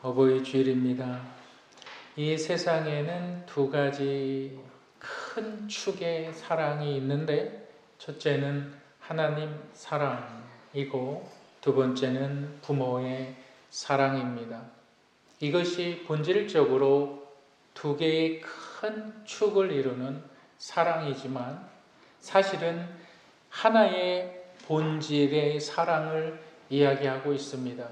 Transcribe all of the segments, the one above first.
어버이 주일입니다. 이 세상에는 두 가지 큰 축의 사랑이 있는데, 첫째는 하나님 사랑이고 두 번째는 부모의 사랑입니다. 이것이 본질적으로 두 개의 큰 축을 이루는 사랑이지만 사실은 하나의 본질의 사랑을 이야기하고 있습니다.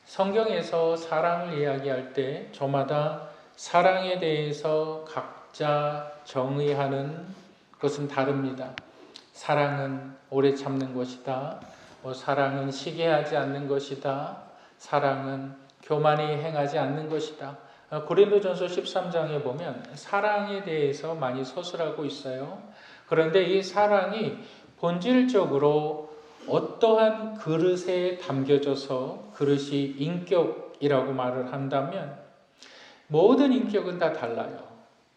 성경에서 사랑을 이야기할 때 저마다 사랑에 대해서 각자 정의하는 것은 다릅니다. 사랑은 오래 참는 것이다. 사랑은 시기하지 않는 것이다. 사랑은 교만이 행하지 않는 것이다. 고린도전서 13장에 보면 사랑에 대해서 많이 서술하고 있어요. 그런데 이 사랑이 본질적으로 어떠한 그릇에 담겨져서 그릇이 인격이라고 말을 한다면 모든 인격은 다 달라요.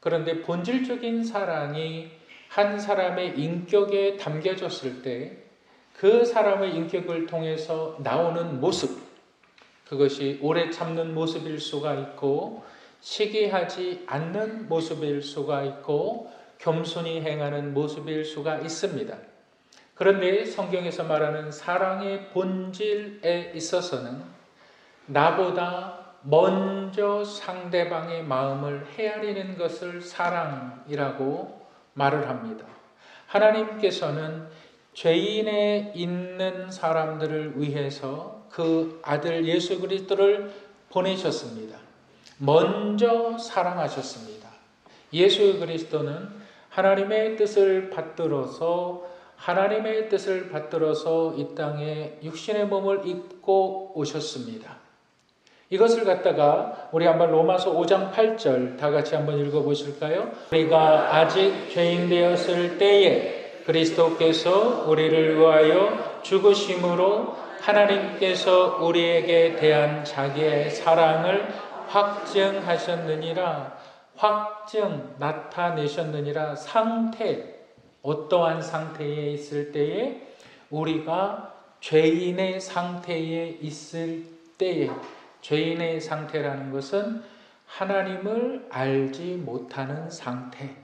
그런데 본질적인 사랑이 한 사람의 인격에 담겨졌을 때 그 사람의 인격을 통해서 나오는 모습, 그것이 오래 참는 모습일 수가 있고 시기하지 않는 모습일 수가 있고 겸손히 행하는 모습일 수가 있습니다. 그런데 성경에서 말하는 사랑의 본질에 있어서는 나보다 먼저 상대방의 마음을 헤아리는 것을 사랑이라고 말을 합니다. 하나님께서는 죄인에 있는 사람들을 위해서 그 아들 예수 그리스도를 보내셨습니다. 먼저 사랑하셨습니다. 예수 그리스도는 하나님의 뜻을 받들어서 이 땅에 육신의 몸을 입고 오셨습니다. 이것을 갖다가 우리 한번 로마서 5장 8절 다 같이 한번 읽어보실까요? 우리가 아직 죄인 되었을 때에 그리스도께서 우리를 위하여 죽으심으로 하나님께서 우리에게 대한 자기의 사랑을 확증하셨느니라. 나타내셨느니라. 어떠한 상태에 있을 때에? 우리가 죄인의 상태에 있을 때에. 죄인의 상태라는 것은 하나님을 알지 못하는 상태.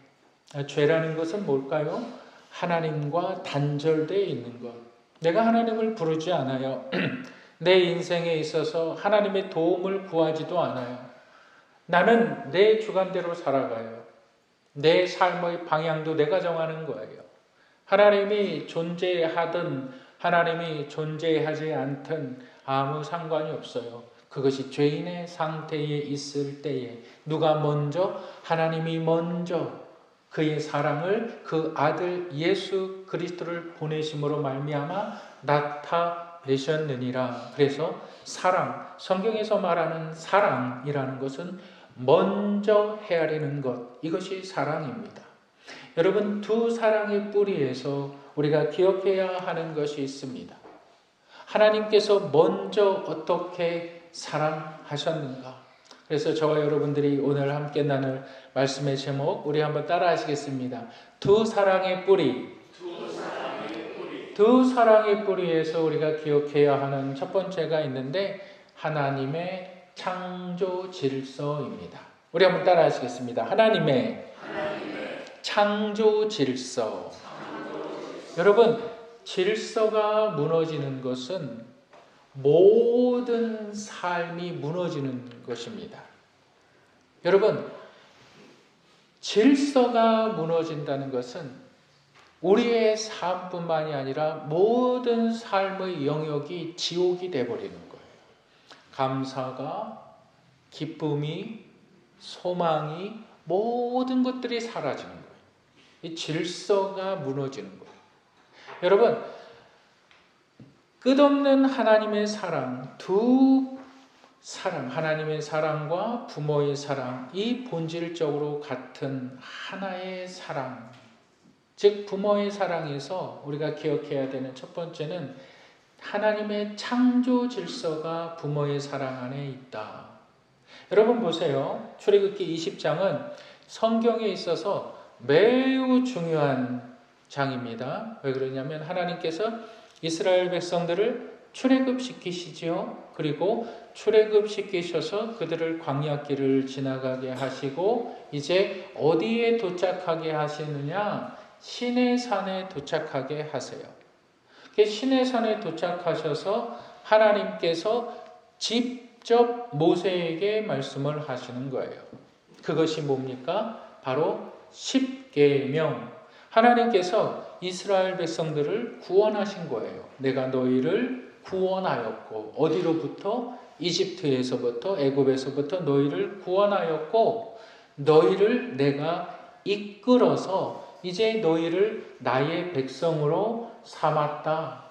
죄라는 것은 뭘까요? 하나님과 단절되어 있는 것. 내가 하나님을 부르지 않아요. 내 인생에 있어서 하나님의 도움을 구하지도 않아요. 나는 내 주관대로 살아가요. 내 삶의 방향도 내가 정하는 거예요. 하나님이 존재하든 하나님이 존재하지 않든 아무 상관이 없어요. 그것이 죄인의 상태에 있을 때에 누가 먼저? 하나님이 먼저 그의 사랑을 그 아들 예수 그리스도를 보내심으로 말미암아 나타내셨느니라. 그래서 사랑, 성경에서 말하는 사랑이라는 것은 먼저 헤아리는 것, 이것이 사랑입니다. 여러분, 두 사랑의 뿌리에서 우리가 기억해야 하는 것이 있습니다. 하나님께서 먼저 어떻게 사랑하셨는가? 그래서 저와 여러분들이 오늘 함께 나눌 말씀의 제목, 우리 한번 따라 하시겠습니다. 두 사랑의 뿌리. 두 사랑의 뿌리에서 우리가 기억해야 하는 첫 번째가 있는데 하나님의 창조 질서입니다. 우리 한번 따라 하시겠습니다. 하나님의 창조 질서. 여러분, 질서가 무너지는 것은 모든 삶이 무너지는 것입니다. 여러분, 질서가 무너진다는 것은 우리의 삶뿐만이 아니라 모든 삶의 영역이 지옥이 되어버리는 거예요. 감사가, 기쁨이, 소망이, 모든 것들이 사라지는 거예요. 이 질서가 무너지는 거예요. 여러분, 끝없는 하나님의 사랑, 하나님의 사랑과 부모의 사랑, 이 본질적으로 같은 하나의 사랑, 즉 부모의 사랑에서 우리가 기억해야 되는 첫 번째는 하나님의 창조 질서가 부모의 사랑 안에 있다. 여러분 보세요. 출애굽기 20장은 성경에 있어서 매우 중요한 장입니다. 왜 그러냐면 하나님께서 이스라엘 백성들을 출애굽시키시죠. 그리고 출애굽시키셔서 그들을 광야길을 지나가게 하시고 이제 어디에 도착하게 하시느냐? 시내산에 도착하게 하세요. 시내산에 도착하셔서 하나님께서 직접 모세에게 말씀을 하시는 거예요. 그것이 뭡니까? 바로 십계명. 하나님께서 이스라엘 백성들을 구원하신 거예요. 내가 너희를 구원하였고, 어디로부터? 이집트에서부터, 애굽에서부터 너희를 구원하였고, 너희를 내가 이끌어서 이제 너희를 나의 백성으로 삼았다.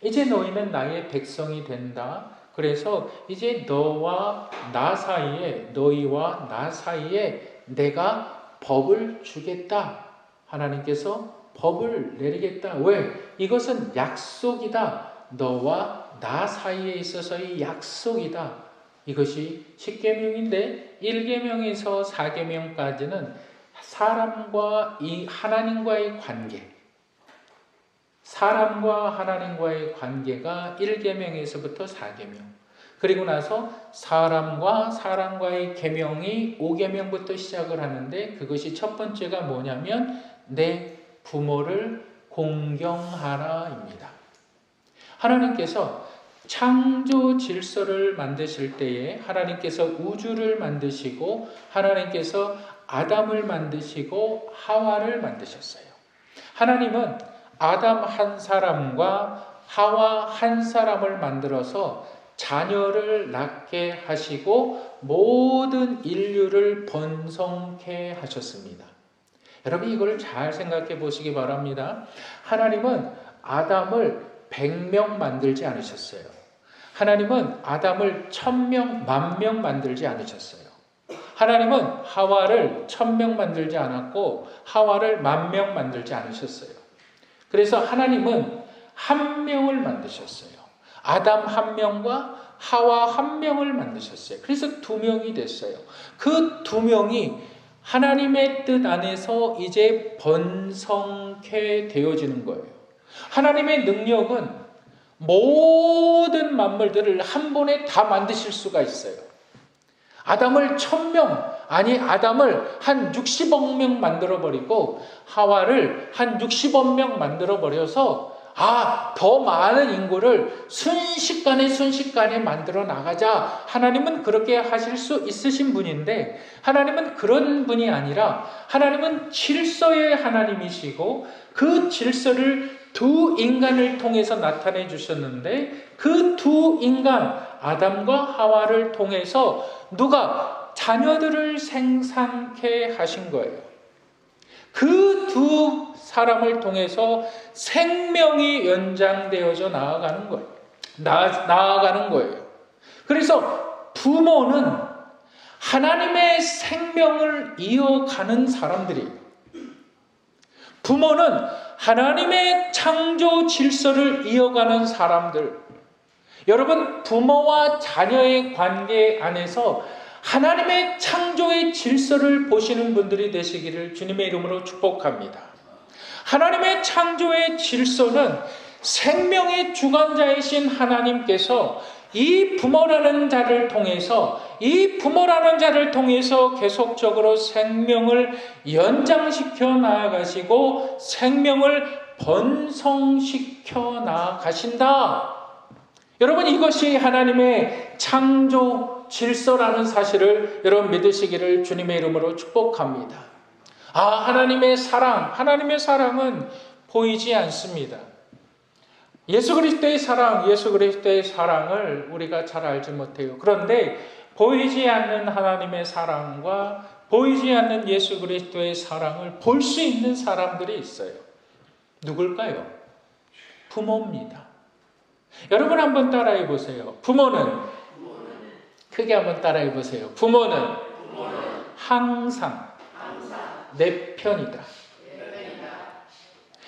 이제 너희는 나의 백성이 된다. 그래서 이제 너와 나 사이에, 너희와 나 사이에 내가 법을 주겠다. 하나님께서 법을 내리겠다. 왜? 이것은 약속이다. 너와 나 사이에 있어서의 약속이다. 이것이 10계명인데 1계명에서 4계명까지는 사람과 이 하나님과의 관계, 사람과 하나님과의 관계가 1계명에서부터 4계명, 그리고 나서 사람과의 계명이 5계명부터 시작을 하는데, 그것이 첫 번째가 뭐냐면 내 부모를 공경하라입니다. 하나님께서 창조 질서를 만드실 때에 하나님께서 우주를 만드시고 하나님께서 아담을 만드시고 하와를 만드셨어요. 하나님은 아담 한 사람과 하와 한 사람을 만들어서 자녀를 낳게 하시고 모든 인류를 번성케 하셨습니다. 여러분, 이걸 잘 생각해 보시기 바랍니다. 하나님은 아담을 100명 만들지 않으셨어요. 하나님은 아담을 1000명, 10,000명 만들지 않으셨어요. 하나님은 하와를 1000명 만들지 않았고 하와를 10,000명 만들지 않으셨어요. 그래서 하나님은 한 명을 만드셨어요. 아담 한 명과 하와 한 명을 만드셨어요. 그래서 2명이 됐어요. 그 2명이 하나님의 뜻 안에서 이제 번성케 되어지는 거예요. 하나님의 능력은 모든 만물들을 한 번에 다 만드실 수가 있어요. 아담을 1000명, 아니 아담을 한 60억 명 만들어버리고 하와를 한 60억 명 만들어버려서 더 많은 인구를 순식간에 만들어 나가자. 하나님은 그렇게 하실 수 있으신 분인데, 하나님은 그런 분이 아니라 하나님은 질서의 하나님이시고 그 질서를 2 인간을 통해서 나타내 주셨는데, 그 2 인간 아담과 하와를 통해서 누가 자녀들을 생산케 하신 거예요. 그 2 사람을 통해서 생명이 연장되어져 나아가는 거예요. 나아가는 거예요. 그래서 부모는 하나님의 생명을 이어가는 사람들이에요. 부모는 하나님의 창조 질서를 이어가는 사람들. 여러분, 부모와 자녀의 관계 안에서 하나님의 창조의 질서를 보시는 분들이 되시기를 주님의 이름으로 축복합니다. 하나님의 창조의 질서는 생명의 주관자이신 하나님께서 이 부모라는 자를 통해서 계속적으로 생명을 연장시켜 나아가시고 생명을 번성시켜 나아가신다. 여러분, 이것이 하나님의 창조 질서라는 사실을 여러분 믿으시기를 주님의 이름으로 축복합니다. 하나님의 사랑은 보이지 않습니다. 예수 그리스도의 사랑을 우리가 잘 알지 못해요. 그런데 보이지 않는 하나님의 사랑과 보이지 않는 예수 그리스도의 사랑을 볼 수 있는 사람들이 있어요. 누굴까요? 부모입니다. 여러분 한번 따라해 보세요. 부모는 크게 한번 따라해 보세요. 부모는 항상 내 편이다.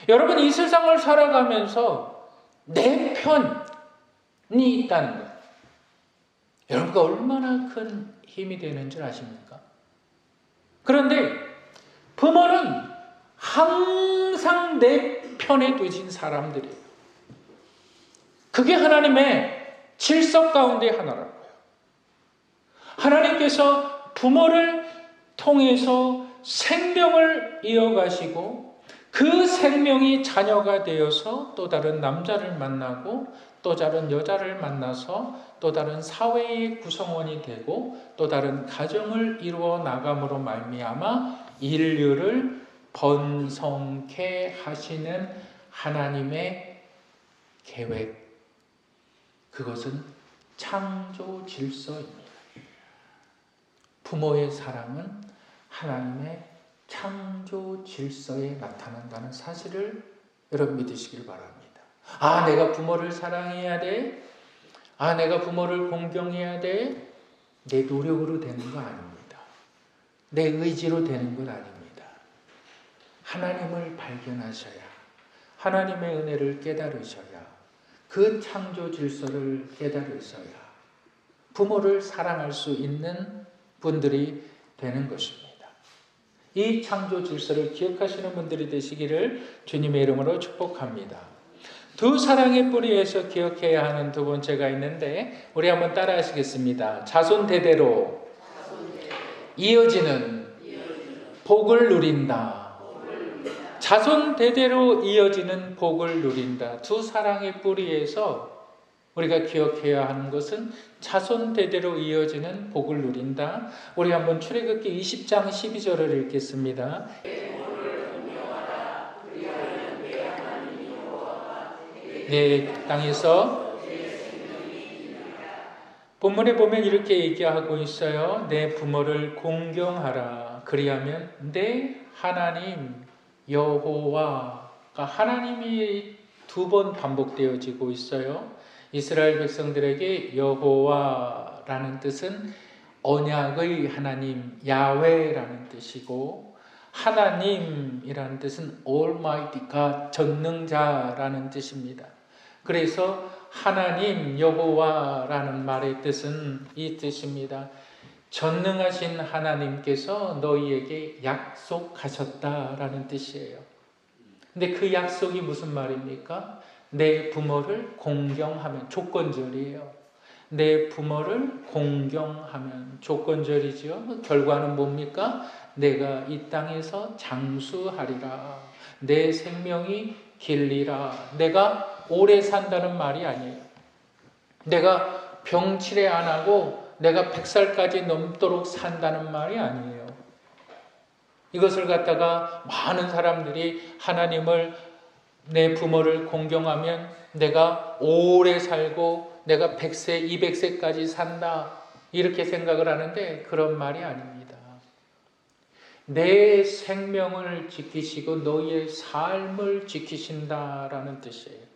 여러분, 이 세상을 살아가면서 내 편이 있다는 것, 여러분과 얼마나 큰 힘이 되는 줄 아십니까? 그런데 부모는 항상 내 편에 두신 사람들이에요. 그게 하나님의 질서 가운데 하나라고요. 하나님께서 부모를 통해서 생명을 이어가시고 그 생명이 자녀가 되어서 또 다른 남자를 만나고 또 다른 여자를 만나서 또 다른 사회의 구성원이 되고 또 다른 가정을 이루어 나감으로 말미암아 인류를 번성케 하시는 하나님의 계획, 그것은 창조 질서입니다. 부모의 사랑은 하나님의 창조 질서에 나타난다는 사실을 여러분 믿으시길 바랍니다. 내가 부모를 사랑해야 돼? 내가 부모를 공경해야 돼? 내 노력으로 되는 거 아닙니다. 내 의지로 되는 건 아닙니다. 하나님을 발견하셔야, 하나님의 은혜를 깨달으셔야, 그 창조 질서를 깨달으셔야 부모를 사랑할 수 있는 분들이 되는 것입니다. 이 창조 질서를 기억하시는 분들이 되시기를 주님의 이름으로 축복합니다. 두 사랑의 뿌리에서 기억해야 하는 두 번째가 있는데 우리 한번 따라 하시겠습니다. 자손 대대로 이어지는 복을 누린다. 자손 대대로 이어지는 복을 누린다. 두 사랑의 뿌리에서 우리가 기억해야 하는 것은 자손 대대로 이어지는 복을 누린다. 우리 한번 출애굽기 20장 12절을 읽겠습니다. 내 땅에서 본문에 보면 이렇게 얘기하고 있어요. 내 부모를 공경하라. 그리하면 내 하나님 여호와가 하나님이 두 번 반복되어지고 있어요. 이스라엘 백성들에게 여호와라는 뜻은 언약의 하나님 야훼라는 뜻이고 하나님이라는 뜻은 Almighty God 전능자라는 뜻입니다. 그래서 하나님 여호와라는 말의 뜻은 이 뜻입니다. 전능하신 하나님께서 너희에게 약속하셨다라는 뜻이에요. 근데 그 약속이 무슨 말입니까? 내 부모를 공경하면 조건절이에요. 내 부모를 공경하면 조건절이지요. 결과는 뭡니까? 내가 이 땅에서 장수하리라. 내 생명이 길리라. 내가 오래 산다는 말이 아니에요. 내가 병치레 안 하고 내가 100살까지 넘도록 산다는 말이 아니에요. 이것을 갖다가 많은 사람들이 하나님을 내 부모를 공경하면 내가 오래 살고 내가 100세, 200세까지 산다 이렇게 생각을 하는데 그런 말이 아닙니다. 내 생명을 지키시고 너희의 삶을 지키신다라는 뜻이에요.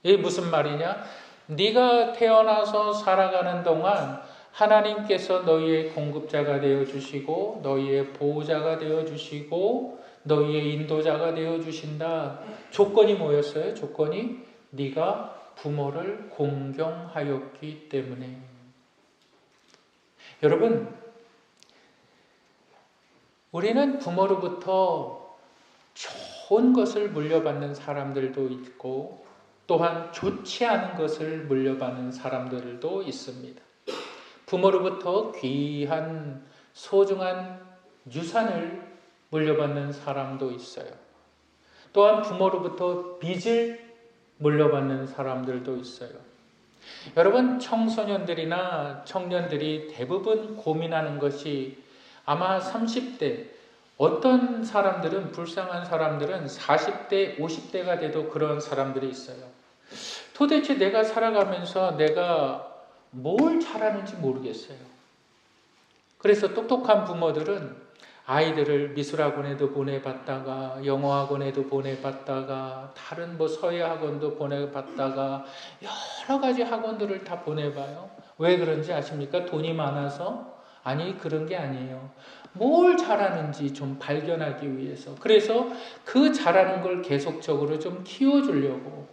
이게 무슨 말이냐? 네가 태어나서 살아가는 동안 하나님께서 너희의 공급자가 되어주시고 너희의 보호자가 되어주시고 너희의 인도자가 되어주신다. 조건이 뭐였어요? 조건이 네가 부모를 공경하였기 때문에. 여러분, 우리는 부모로부터 좋은 것을 물려받는 사람들도 있고 또한 좋지 않은 것을 물려받는 사람들도 있습니다. 부모로부터 귀한 소중한 유산을 물려받는 사람도 있어요. 또한 부모로부터 빚을 물려받는 사람들도 있어요. 여러분, 청소년들이나 청년들이 대부분 고민하는 것이 아마 30대, 어떤 사람들은, 불쌍한 사람들은 40대, 50대가 돼도 그런 사람들이 있어요. 도대체 내가 살아가면서 내가 뭘 잘하는지 모르겠어요. 그래서 똑똑한 부모들은 아이들을 미술학원에도 보내봤다가 영어학원에도 보내봤다가 다른 서예학원도 보내봤다가 여러 가지 학원들을 다 보내봐요. 왜 그런지 아십니까? 돈이 많아서? 아니, 그런 게 아니에요. 뭘 잘하는지 좀 발견하기 위해서. 그래서 그 잘하는 걸 계속적으로 좀 키워주려고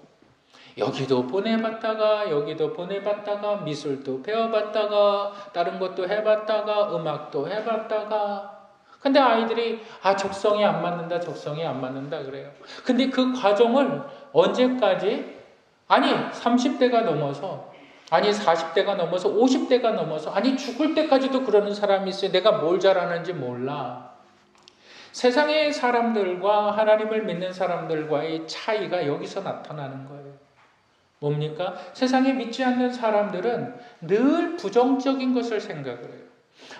여기도 보내봤다가 여기도 보내봤다가 미술도 배워봤다가 다른 것도 해봤다가 음악도 해봤다가. 근데 아이들이 적성이 안 맞는다 적성이 안 맞는다 그래요. 근데 그 과정을 언제까지 아니 30대가 넘어서, 아니 40대가 넘어서, 50대가 넘어서, 아니 죽을 때까지도 그러는 사람이 있어요. 내가 뭘 잘하는지 몰라. 세상의 사람들과 하나님을 믿는 사람들과의 차이가 여기서 나타나는 거예요. 뭡니까? 세상에 믿지 않는 사람들은 늘 부정적인 것을 생각을 해요.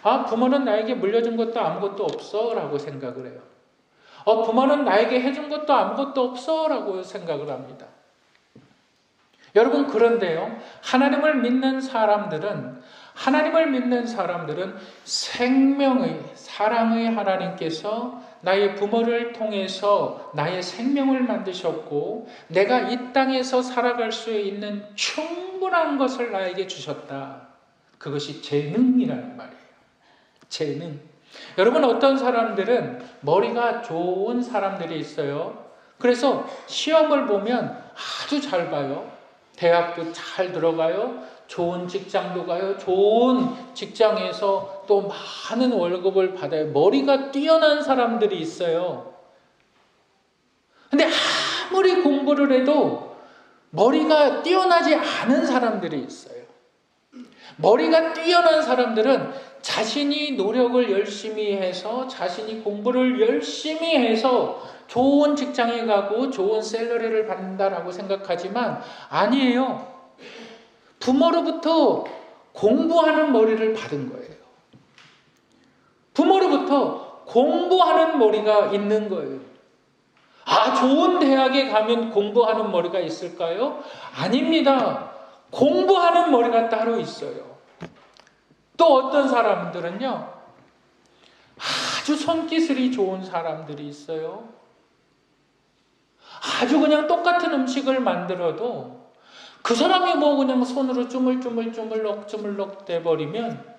아, 부모는 나에게 물려준 것도 아무것도 없어 라고 생각을 해요. 부모는 나에게 해준 것도 아무것도 없어 라고 생각을 합니다. 여러분, 그런데요, 하나님을 믿는 사람들은 생명의, 사랑의 하나님께서 나의 부모를 통해서 나의 생명을 만드셨고 내가 이 땅에서 살아갈 수 있는 충분한 것을 나에게 주셨다. 그것이 재능이라는 말이에요. 재능. 여러분, 어떤 사람들은 머리가 좋은 사람들이 있어요. 그래서 시험을 보면 아주 잘 봐요. 대학도 잘 들어가요. 좋은 직장도 가요. 좋은 직장에서 또 많은 월급을 받아요. 머리가 뛰어난 사람들이 있어요. 근데 아무리 공부를 해도 머리가 뛰어나지 않은 사람들이 있어요. 머리가 뛰어난 사람들은 자신이 노력을 열심히 해서, 자신이 공부를 열심히 해서 좋은 직장에 가고 좋은 샐러리를 받는다라고 생각하지만 아니에요. 부모로부터 공부하는 머리를 받은 거예요. 부모로부터 공부하는 머리가 있는 거예요. 아, 좋은 대학에 가면 공부하는 머리가 있을까요? 아닙니다. 공부하는 머리가 따로 있어요. 또 어떤 사람들은요, 아주 손기술이 좋은 사람들이 있어요. 아주 그냥 똑같은 음식을 만들어도 그 사람이 뭐 그냥 손으로 주물럭 대버리면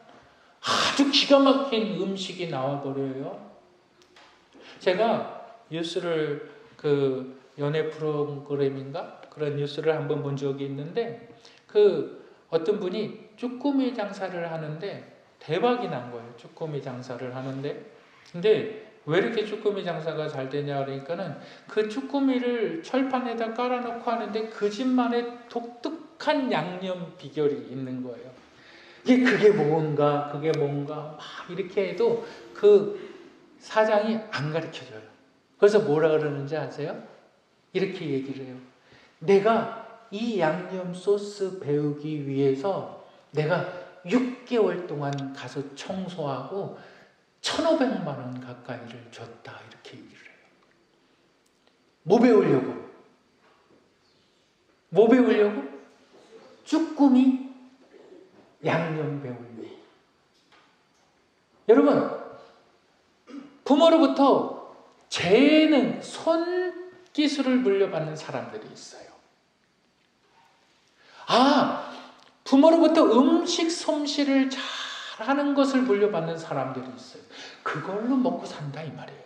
아주 기가 막힌 음식이 나와버려요. 제가 뉴스를 연애 프로그램인가? 그런 뉴스를 한번 본 적이 있는데 어떤 분이 쭈꾸미 장사를 하는데 대박이 난 거예요. 쭈꾸미 장사를 하는데. 근데 왜 이렇게 쭈꾸미 장사가 잘 되냐 그러니까는 그 쭈꾸미를 철판에다 깔아놓고 하는데 그 집만의 독특한 양념 비결이 있는 거예요. 그게 뭔가 막 이렇게 해도 그 사장이 안 가르쳐줘요. 그래서 뭐라 그러는지 아세요? 이렇게 얘기를 해요. 내가 이 양념 소스 배우기 위해서 내가 6개월 동안 가서 청소하고 1,500만 원 가까이를 줬다. 이렇게 얘기를 해요. 뭐 배우려고? 쭈꾸미 양념 배우려고. 여러분, 부모로부터 재능, 손기술을 물려받는 사람들이 있어요. 부모로부터 음식 솜씨를 잘하는 것을 물려받는 사람들이 있어요. 그걸로 먹고 산다 이 말이에요.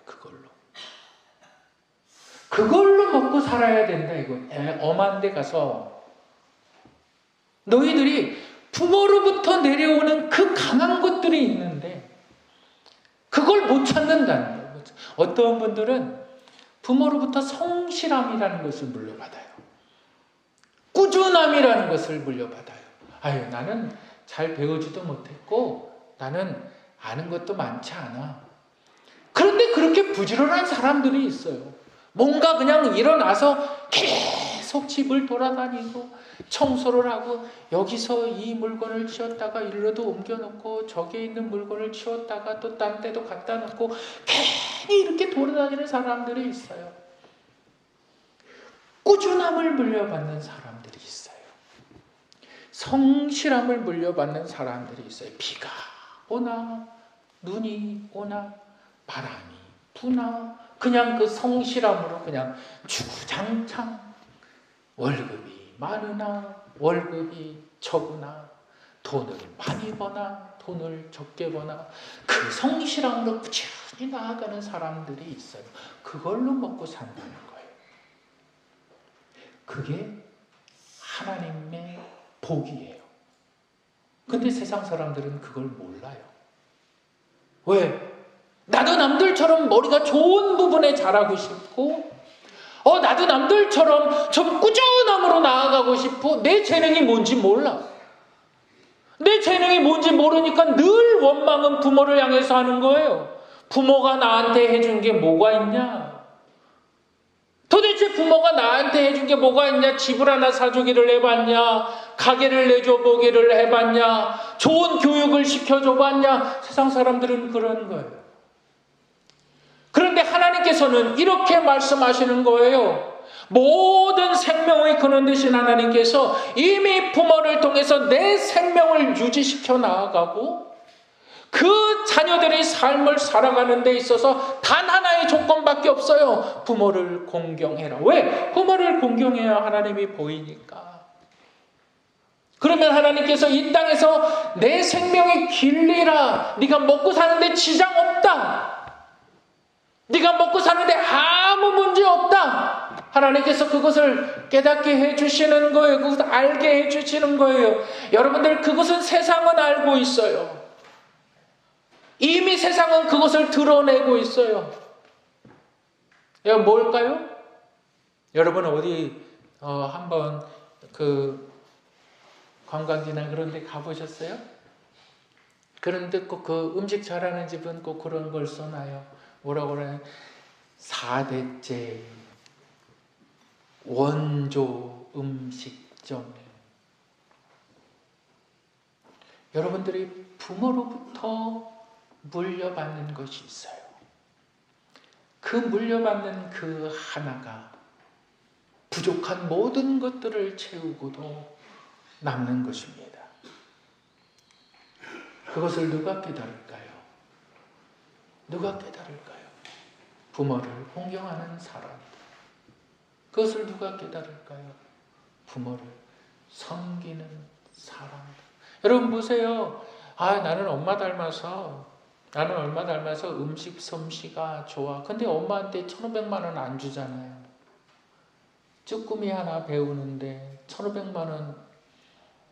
그걸로 먹고 살아야 된다 이거. 엄한 데 가서 너희들이 부모로부터 내려오는 그 강한 것들이 있는데 그걸 못 찾는다는 거예요. 어떤 분들은 부모로부터 성실함이라는 것을 물려받아요. 꾸준함이라는 것을 물려받아요. 나는 잘 배우지도 못했고 나는 아는 것도 많지 않아. 그런데 그렇게 부지런한 사람들이 있어요. 뭔가 그냥 일어나서 계속 집을 돌아다니고 청소를 하고 여기서 이 물건을 치웠다가 일로도 옮겨놓고 저기에 있는 물건을 치웠다가 또 딴 데도 갖다 놓고 괜히 이렇게 돌아다니는 사람들이 있어요. 꾸준함을 물려받는 사람들이 있어요. 성실함을 물려받는 사람들이 있어요. 비가 오나 눈이 오나 바람이 부나 그냥 그 성실함으로 그냥 주구장창 월급이 많으나 월급이 적으나 돈을 많이 버나 돈을 적게 버나 그 성실함으로 꾸준히 나아가는 사람들이 있어요. 그걸로 먹고 산다는 거예요. 그게 하나님의 복이에요. 근데 세상 사람들은 그걸 몰라요. 왜? 나도 남들처럼 머리가 좋은 부분에 잘하고 싶고 나도 남들처럼 좀 꾸준함으로 나아가고 싶어. 내 재능이 뭔지 몰라. 내 재능이 뭔지 모르니까 늘 원망은 부모를 향해서 하는 거예요. 부모가 나한테 해준 게 뭐가 있냐? 도대체 부모가 나한테 해준 게 뭐가 있냐? 집을 하나 사주기를 해봤냐? 가게를 내줘보기를 해봤냐? 좋은 교육을 시켜줘봤냐? 세상 사람들은 그런 거예요. 그런데 하나님께서는 이렇게 말씀하시는 거예요. 모든 생명의 근원 되신 하나님께서 이미 부모를 통해서 내 생명을 유지시켜 나아가고 그 자녀들의 삶을 살아가는 데 있어서 단 하나의 조건밖에 없어요. 부모를 공경해라. 왜? 부모를 공경해야 하나님이 보이니까. 그러면 하나님께서 이 땅에서 내 생명의 길리라. 네가 먹고 사는데 지장 없다. 네가 먹고 사는데 아무 문제 없다. 하나님께서 그것을 깨닫게 해주시는 거예요. 그것을 알게 해주시는 거예요. 여러분들 그것은 세상은 알고 있어요. 이미 세상은 그것을 드러내고 있어요. 뭘까요? 여러분 어디 한번 그 관광지나 그런 데 가보셨어요? 그런데 꼭 그 음식 잘하는 집은 꼭 그런 걸 써놔요. 뭐라고 그러냐? 4대째 원조 음식점. 여러분들이 부모로부터 물려받는 것이 있어요. 그 물려받는 그 하나가 부족한 모든 것들을 채우고도 남는 것입니다. 그것을 누가 깨달을까요? 누가 깨달을까요? 부모를 공경하는 사람. 그것을 누가 깨달을까요? 부모를 섬기는 사람. 여러분 보세요. 나는 엄마 닮아서 음식 솜씨가 좋아. 근데 엄마한테 1,500만 원 안 주잖아요. 쭈꾸미 하나 배우는데 1,500만 원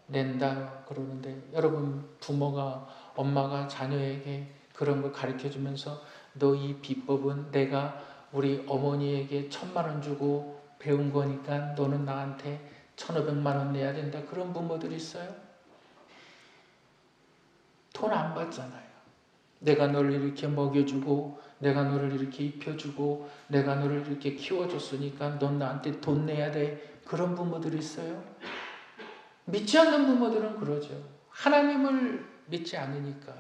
낸다 그러는데, 여러분 부모가, 엄마가 자녀에게 그런 거 가르쳐주면서 너 이 비법은 내가 우리 어머니에게 1,000만 원 주고 배운 거니까 너는 나한테 1,500만 원 내야 된다. 그런 부모들이 있어요? 돈 안 받잖아요. 내가 너를 이렇게 먹여주고 내가 너를 이렇게 입혀주고 내가 너를 이렇게 키워줬으니까 넌 나한테 돈 내야 돼. 그런 부모들이 있어요? 믿지 않는 부모들은 그러죠. 하나님을 믿지 않으니까,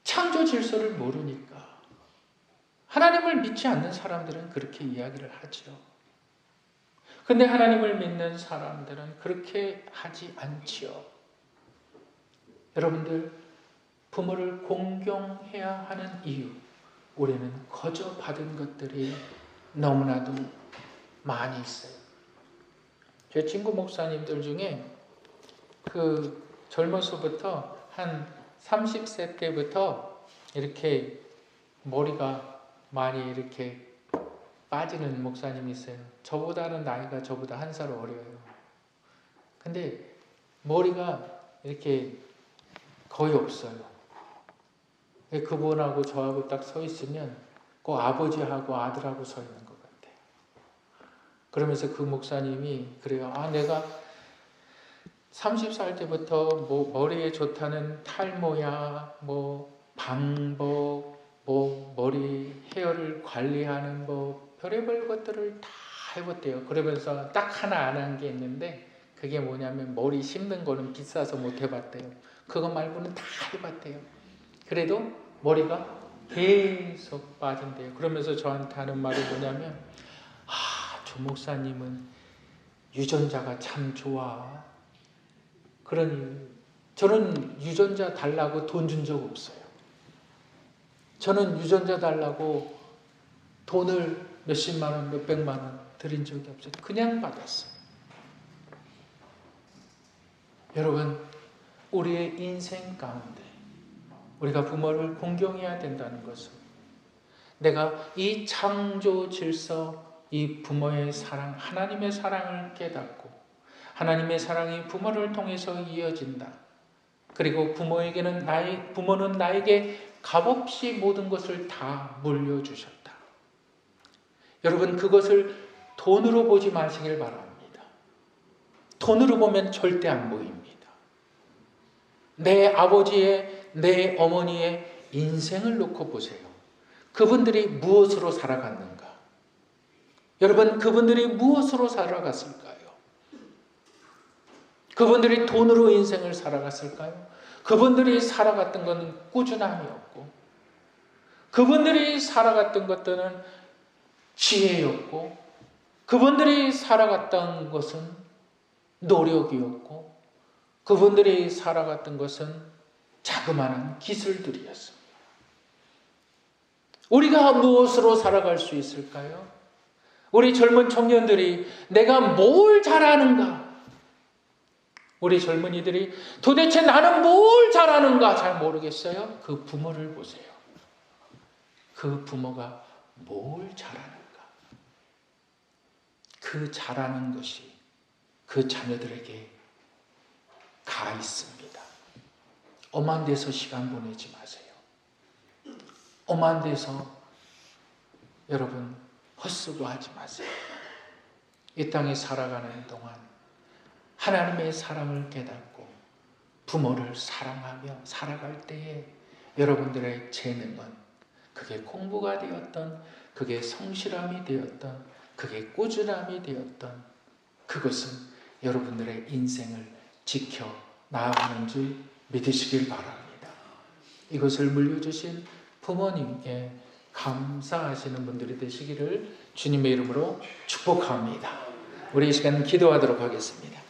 창조 질서를 모르니까. 하나님을 믿지 않는 사람들은 그렇게 이야기를 하죠. 근데 하나님을 믿는 사람들은 그렇게 하지 않지요. 여러분들, 부모를 공경해야 하는 이유, 우리는 거저 받은 것들이 너무나도 많이 있어요. 제 친구 목사님들 중에 그 젊어서부터 한 30세 때부터 이렇게 머리가 많이 이렇게 빠지는 목사님이 있어요. 저보다는 나이가 저보다 1살 어려요. 근데 머리가 이렇게 거의 없어요. 그분하고 저하고 딱 서 있으면 꼭 아버지하고 아들하고 서 있는 것 같아요. 그러면서 그 목사님이 그래요. 내가 30살 때부터 뭐 머리에 좋다는 탈모야, 뭐 방법, 뭐 머리 헤어를 관리하는 뭐 별의별 것들을 다 해봤대요. 그러면서 딱 하나 안 한 게 있는데, 그게 뭐냐면 머리 심는 거는 비싸서 못 해봤대요. 그거 말고는 다 해봤대요. 그래도 머리가 계속 빠진대요. 그러면서 저한테 하는 말이 뭐냐면, 조 목사님은 유전자가 참 좋아. 그러니 저는 유전자 달라고 돈 준 적 없어요. 저는 유전자 달라고 돈을 몇십만 원, 몇백만 원 드린 적이 없어요. 그냥 받았어요. 여러분, 우리의 인생 가운데 우리가 부모를 공경해야 된다는 것은, 내가 이 창조 질서, 이 부모의 사랑, 하나님의 사랑을 깨닫고 하나님의 사랑이 부모를 통해서 이어진다. 그리고 부모는 나에게 값없이 모든 것을 다 물려주셨다. 여러분 그것을 돈으로 보지 마시길 바랍니다. 돈으로 보면 절대 안 보입니다. 내 아버지의, 내 어머니의 인생을 놓고 보세요. 그분들이 무엇으로 살아갔는가? 여러분 그분들이 무엇으로 살아갔을까요? 그분들이 돈으로 인생을 살아갔을까요? 그분들이 살아갔던 것은 꾸준함이었고, 그분들이 살아갔던 것들은 지혜였고, 그분들이 살아갔던 것은 노력이었고, 그분들이 살아갔던 것은 자그마한 기술들이었습니다. 우리가 무엇으로 살아갈 수 있을까요? 우리 젊은 청년들이 내가 뭘 잘하는가? 우리 젊은이들이 도대체 나는 뭘 잘하는가 잘 모르겠어요. 그 부모를 보세요. 그 부모가 뭘 잘하는가? 그 잘하는 것이 그 자녀들에게 가 있습니다. 엄한 데서 시간 보내지 마세요. 엄한 데서 여러분 헛수고하지 마세요. 이 땅에 살아가는 동안 하나님의 사랑을 깨닫고 부모를 사랑하며 살아갈 때에 여러분들의 재능은 그게 공부가 되었던, 그게 성실함이 되었던, 그게 꾸준함이 되었던, 그것은 여러분들의 인생을 지켜 나아가는 줄 믿으시길 바랍니다. 이것을 물려주신 부모님께 감사하시는 분들이 되시기를 주님의 이름으로 축복합니다. 우리 이 시간 기도하도록 하겠습니다.